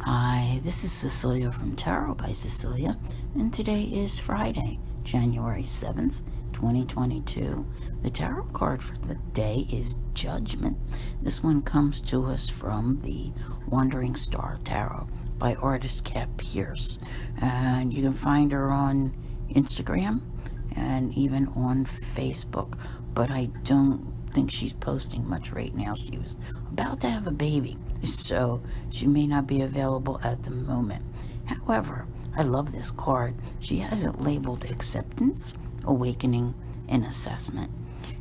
Hi, this is Cecilia from Tarot by Cecilia, and today is Friday, January 7th, 2022. The tarot card for the day is Judgment. This one comes to us from the Wandering Star Tarot by artist Kat Pierce. And you can find her on Instagram and even on Facebook, but I don't think she's posting much right now. She was about to have a baby, so she may not be available at the moment. However, I love this card. She has it labeled Acceptance, Awakening, and Assessment.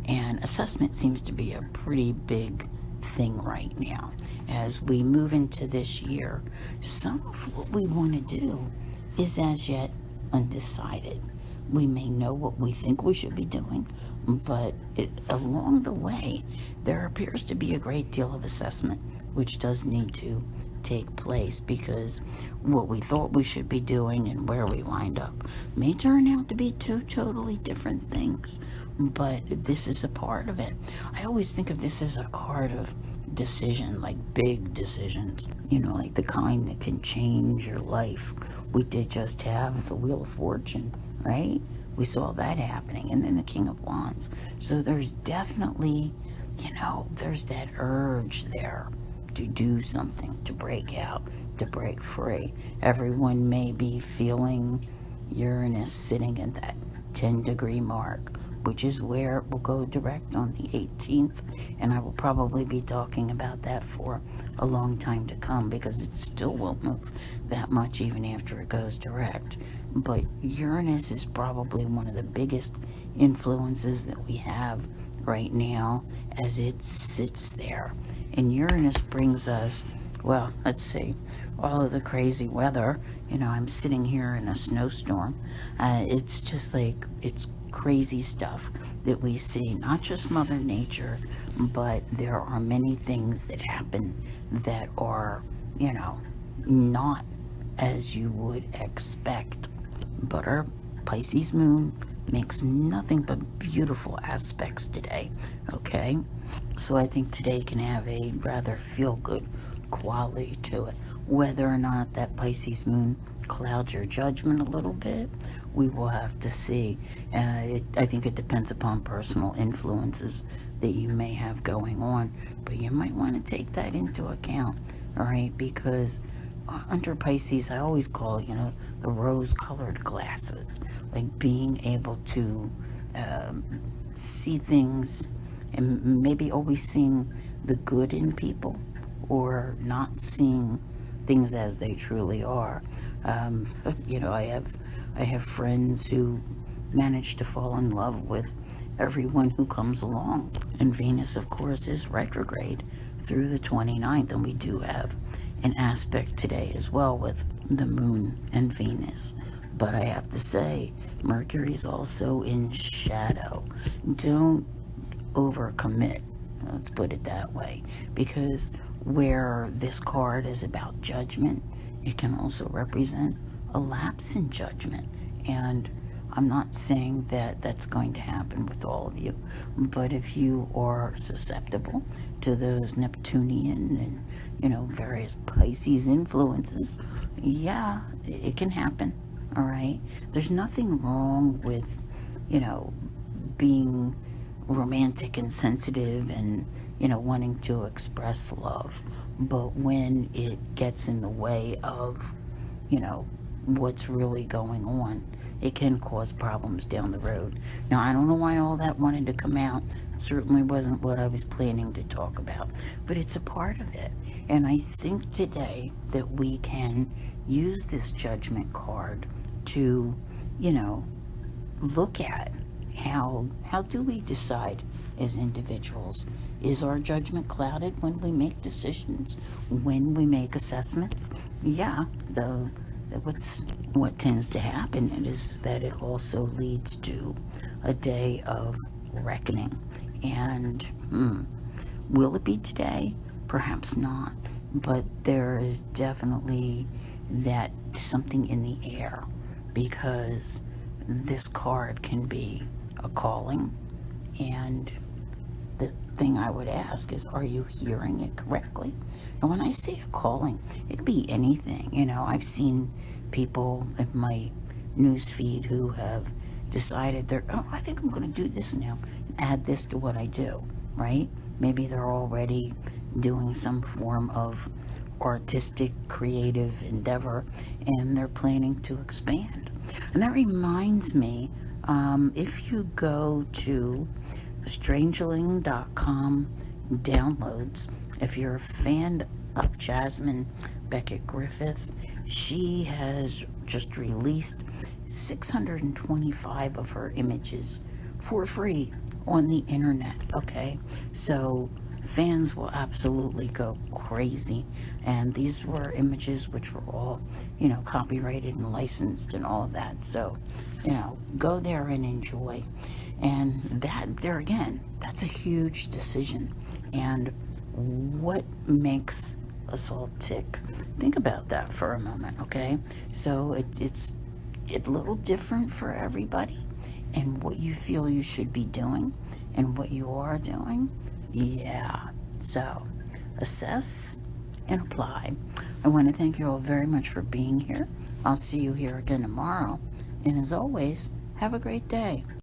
And assessment seems to be a pretty big thing right now. As we move into this year, some of what we want to do is as yet undecided. We may know what we think we should be doing, but along the way, there appears to be a great deal of assessment, which does need to take place, because what we thought we should be doing and where we wind up may turn out to be two totally different things, but this is a part of it. I always think of this as a card of decision, like big decisions, like the kind that can change your life. We did just have the Wheel of Fortune, right? We saw that happening, and then the King of Wands. So there's definitely, there's that urge there to do something, to break out, to break free. Everyone may be feeling Uranus sitting at that 10-degree mark, which is where it will go direct on the 18th, and I will probably be talking about that for a long time to come, because it still won't move that much even after it goes direct. But Uranus is probably one of the biggest influences that we have right now as it sits there. And Uranus brings us, well, let's see, all of the crazy weather. I'm sitting here in a snowstorm. It's just like, it's crazy stuff that we see, not just Mother Nature, but there are many things that happen that are, not as you would expect. But our Pisces moon makes nothing but beautiful aspects today, okay? So I think today can have a rather feel-good quality to it. Whether or not that Pisces moon clouds your judgment a little bit, we will have to see. I think it depends upon personal influences that you may have going on, but you might want to take that into account, all right? Because under Pisces, I always call it, the rose-colored glasses, like being able to see things and have always seeing the good in people, or not seeing things as they truly are. I have friends who manage to fall in love with everyone who comes along. And Venus, of course, is retrograde through the 29th, and we do have an aspect today as well with the moon and Venus. But I have to say, Mercury's also in shadow. Don't overcommit, let's put it that way, because where this card is about judgment, it can also represent a lapse in judgment. And I'm not saying that that's going to happen with all of you, but if you are susceptible to those Neptunian and, various Pisces influences, yeah, it can happen, all right? There's nothing wrong with, being romantic and sensitive and, wanting to express love, but when it gets in the way of, what's really going on, it can cause problems down the road. Now, I don't know why all that wanted to come out. It certainly wasn't what I was planning to talk about, but it's a part of it. And I think today that we can use this Judgment card to, look at how do we decide as individuals? Is our judgment clouded when we make decisions, when we make assessments? Yeah, what tends to happen is that it also leads to a day of reckoning. And will it be today? Perhaps not. But there is definitely that something in the air, because this card can be a calling, and the thing I would ask is, are you hearing it correctly? And when I say a calling, it could be anything. You know, I've seen people in my news feed who have decided I think I'm going to do this now and add this to what I do, right? Maybe they're already doing some form of artistic, creative endeavor, and they're planning to expand. And that reminds me, if you go to strangeling.com downloads, if you're a fan of Jasmine Beckett Griffith, she has just released 625 of her images for free on the internet, okay? So fans will absolutely go crazy. And these were images which were all, you know, copyrighted and licensed and all of that. So, you know, go there and enjoy. And that, there again, that's a huge decision. And what makes us all tick? Think about that for a moment, okay? So it's a little different for everybody, and what you feel you should be doing and what you are doing. Yeah, so assess and apply. I want to thank you all very much for being here. I'll see you here again tomorrow. And as always, have a great day.